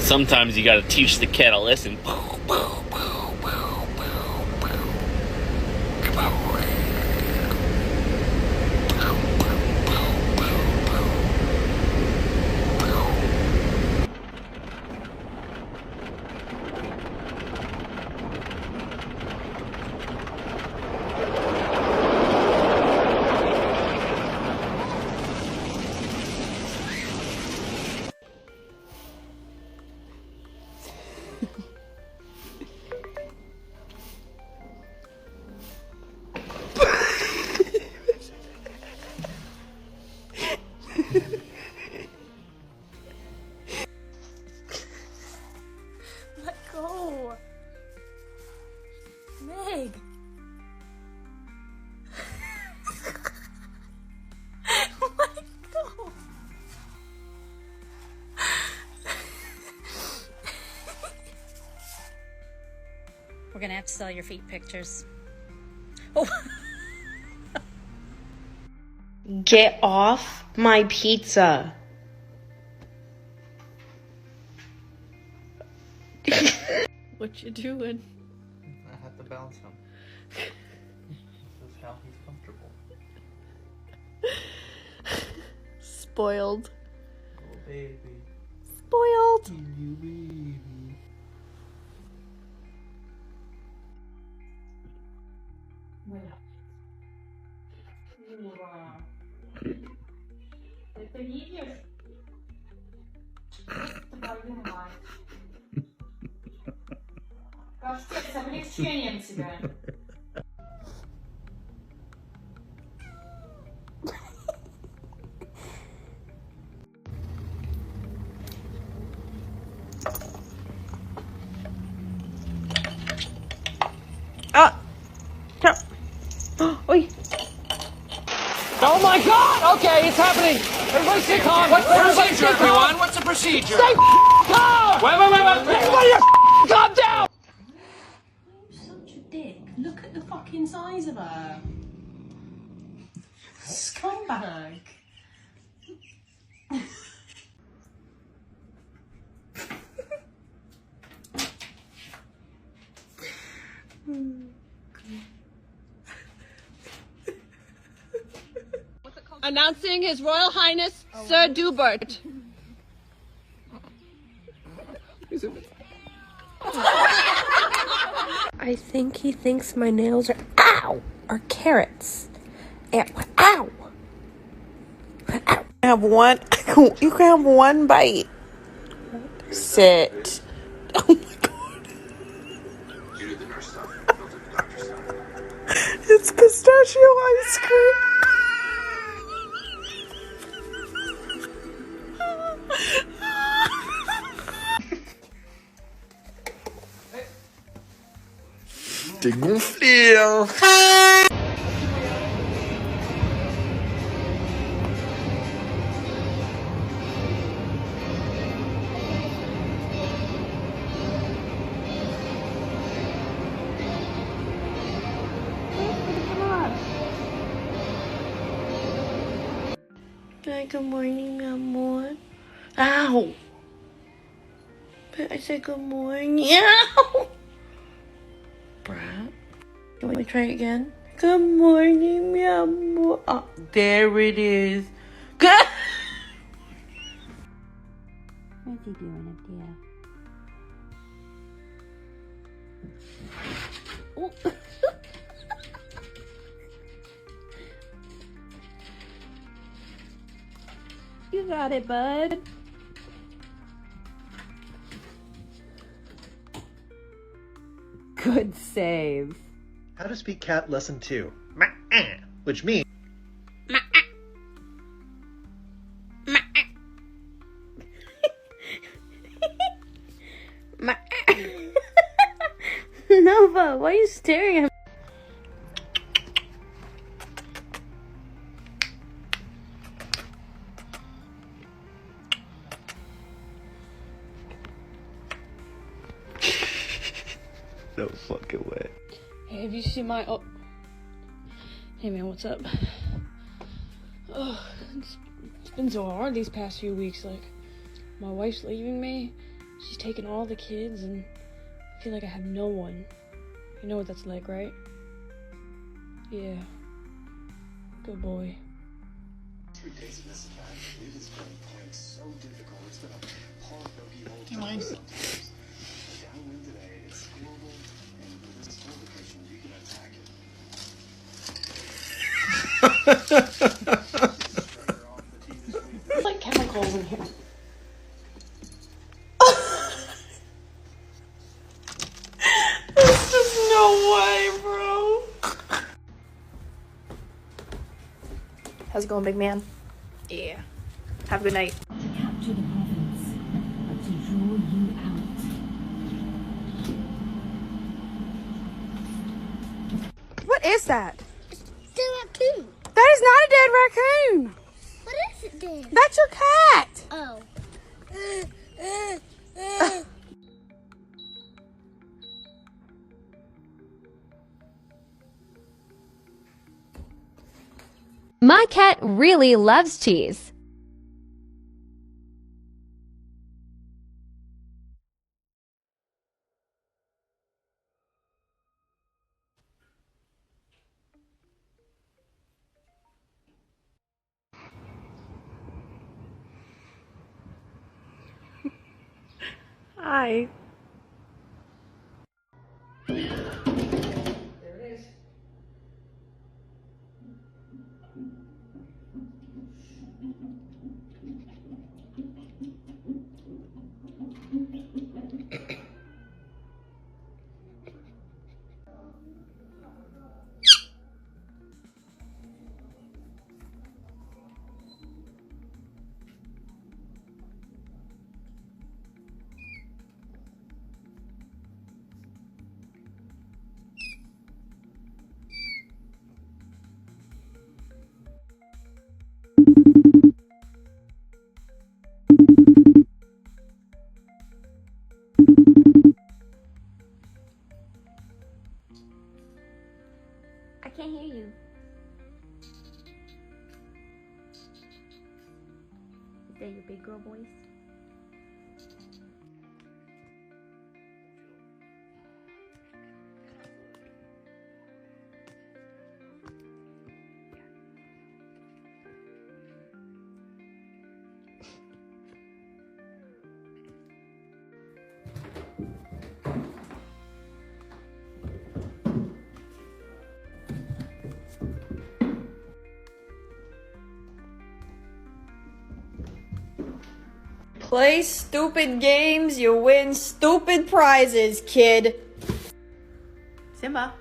Sometimes you gotta teach the cat a lesson. Let go. Meg. Let go. We're gonna have to sell your feet pictures. Oh. Get off my pizza. What you doing? I have to balance him. This is how he's comfortable. Spoiled. Oh, baby. Spoiled. You baby. Ура! Ты видишь? Твою мать. Каштет, с облегчением тебя. Oi. Oh my God! Okay, it's happening. Everybody stay calm. What's the procedure, everyone? What's the procedure? Stay calm. Wait. Everybody, calm down. You're such a dick. Look at the fucking size of her. Scumbag. Announcing His Royal Highness Sir Dubert. I think he thinks my nails are carrots. Ow! Have one. You can have one bite. Sit. Oh my god. It's pistachio ice cream. T'es gonflé, hein. Good morning, mi amor. Ow! I said good morning. Ow! Brad, can we try it again? Good morning, mi amor. Oh, there it is. Good. What's he doing up there? Oh. You got it, bud. Good save. How to Speak Cat Lesson 2, which means Nova, why are you staring at me? No fucking way. Hey, have you seen my... Oh. Hey, man, what's up? Oh, it's been so hard these past few weeks. Like, my wife's leaving me. She's taken all the kids, and I feel like I have no one. You know what that's like, right? Yeah. Good boy. Do you mind? There's like chemicals in here. There's just no way, bro. How's it going, big man? Yeah. Have a good night. To capture the province, but to draw you out. What is that? The raccoon. That is not a dead raccoon. What is it then? That's your cat. Oh. My cat really loves cheese. Hi. I can't hear you. Is that your big girl voice? Play stupid games, you win stupid prizes, kid. Simba.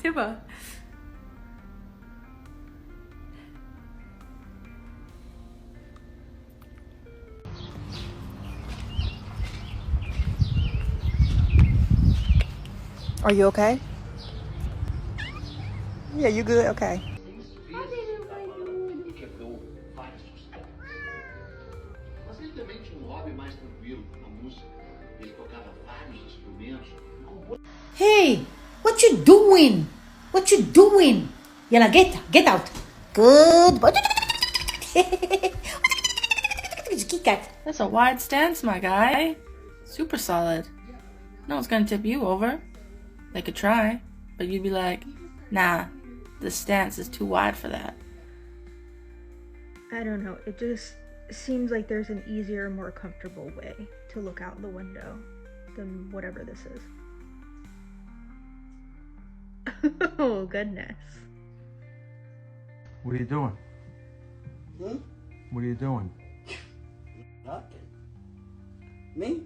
Simba. Are you okay? Yeah, you good? Okay. Mas ele também tinha hobby mais tranquilo, a música. Ele tocava vários instrumentos. Hey, what you doing? What you doing? Yalla, get out. Good boy. Kit Kat. That's a wide stance, my guy. Super solid. No one's gonna tip you over. They could try, but you'd be like, nah, the stance is too wide for that. I don't know. It just seems like there's an easier, more comfortable way to look out the window than whatever this is. Oh, goodness. What are you doing? Hmm? What are you doing? Nothing. Me?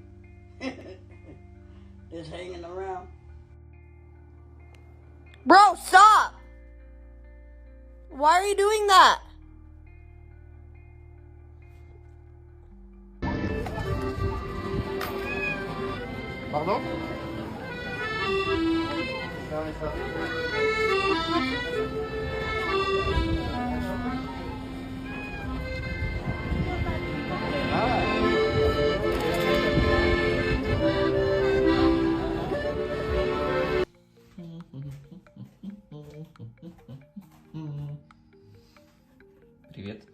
Just hanging around. Bro, stop! Why are you doing that? Pardon? Привет.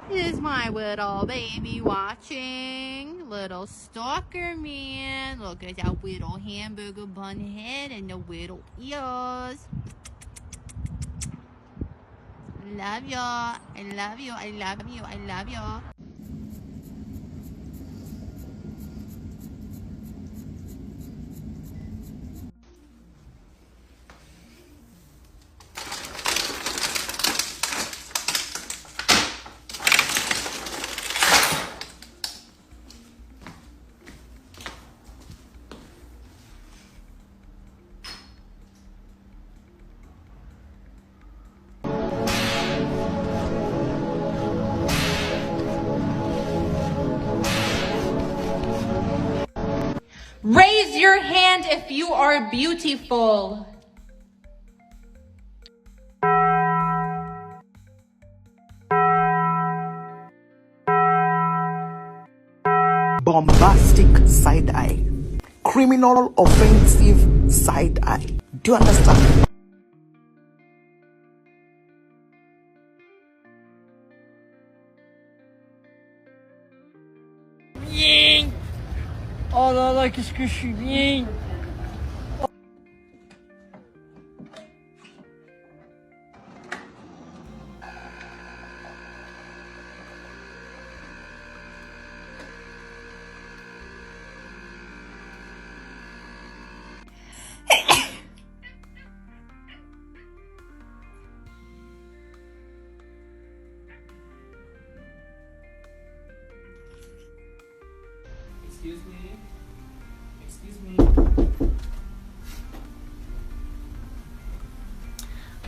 Is my little baby watching? Little stalker man. Look at that little hamburger bun head and the little ears. Love y'all. I love you. I love you. I love you. Raise your hand if you are beautiful. Bombastic side eye. Criminal offensive side eye. Do you understand? All I like is squishy. Excuse me. Excuse me.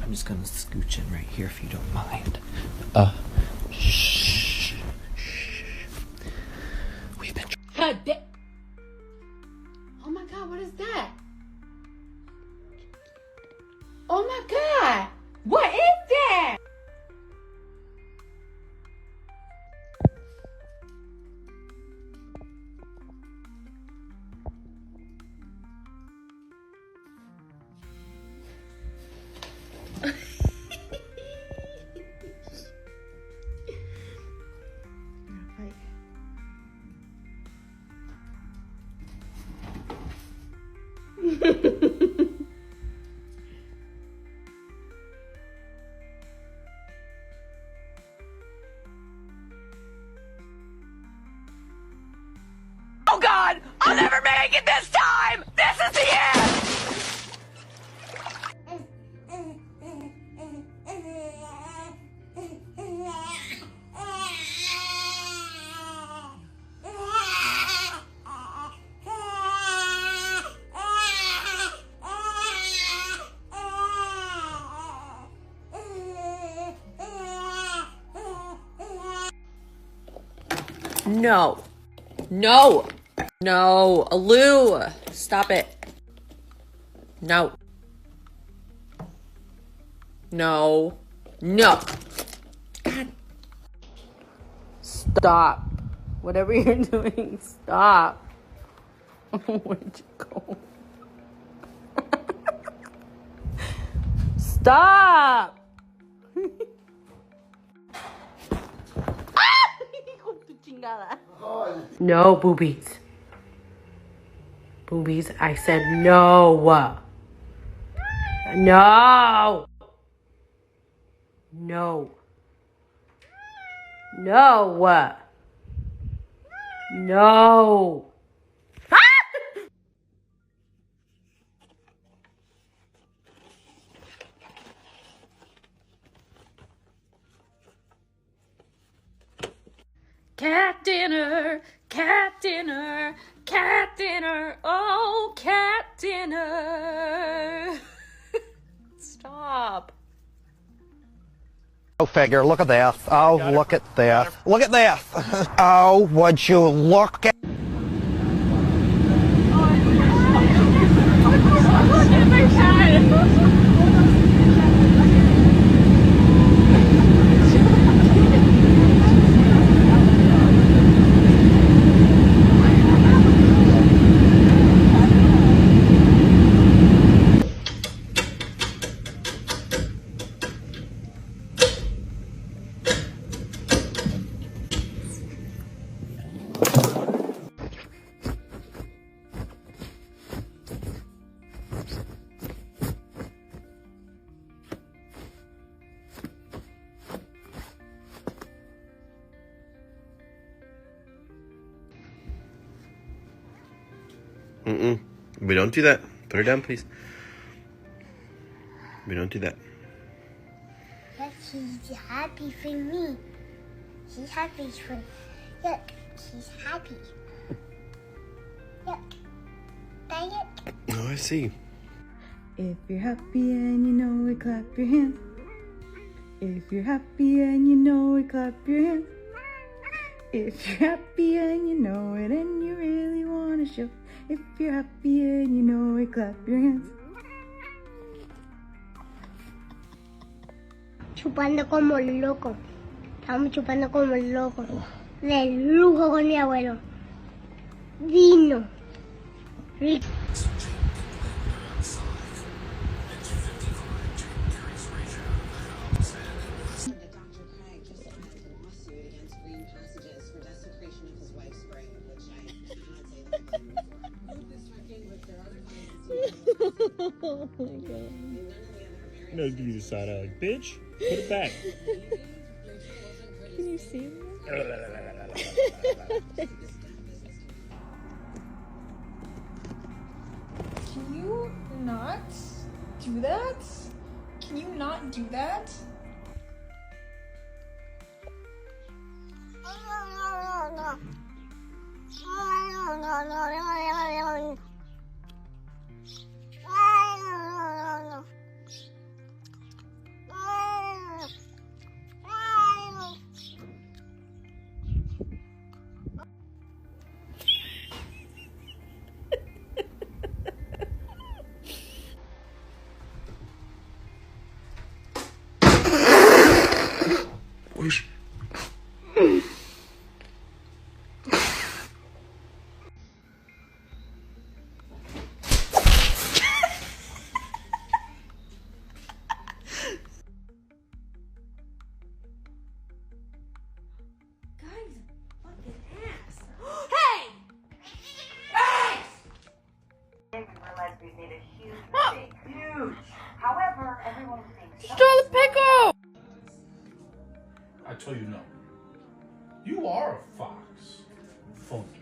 I'm just gonna scooch in right here if you don't mind. Shh. We've been. God damn. Oh my God, what is that? Oh my God, what is that? Oh God! I'll never make it this time! This is the end! No. No. No. Lou. Stop it. No. No. No. God. Stop. Whatever you're doing, stop. Where'd you go? Stop. No boobies. Boobies, I said no. No. No. No. No. Cat dinner, cat dinner, cat dinner, oh, cat dinner. Stop. Go figure, look at this. Oh, look at this. Look at this. Oh, would you look at... Mm-mm. We don't do that. Put her down, please. We don't do that. Look, she's happy for me. She's happy for... Look, she's happy. Look. Bang it. Oh, I see. If you're happy and you know it, clap your hands. If you're happy and you know it, clap your hands. If you're happy and you know it and you really want to show. If you're happy and you know it, clap your hands. Chupando como loco. Estamos chupando como loco. De lujo con mi abuelo. Vino. Rico. Oh my god. No, you decide, like, bitch, put it back. Can you see that? Can you not do that? Can you not do that? However, everyone thinks Stole the pickle! I tell you no. You are a fox. Funky.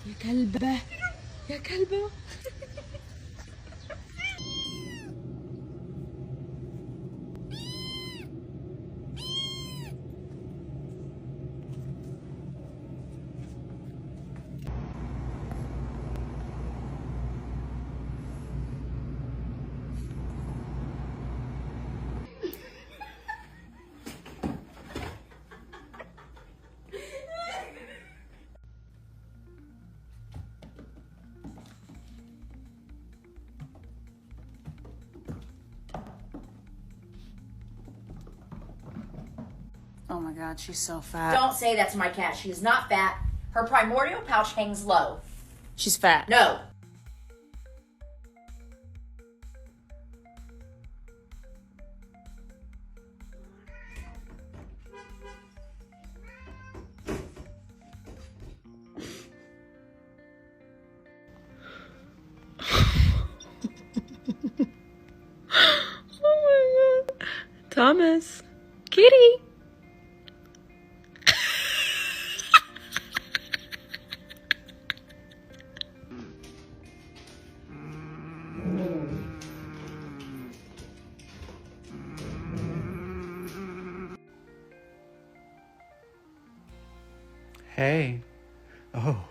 يا كلبة يا كلبة Oh my god, she's so fat. Don't say that to my cat. She is not fat. Her primordial pouch hangs low. She's fat. No. Oh my god. Thomas. Kitty. Hey. Oh,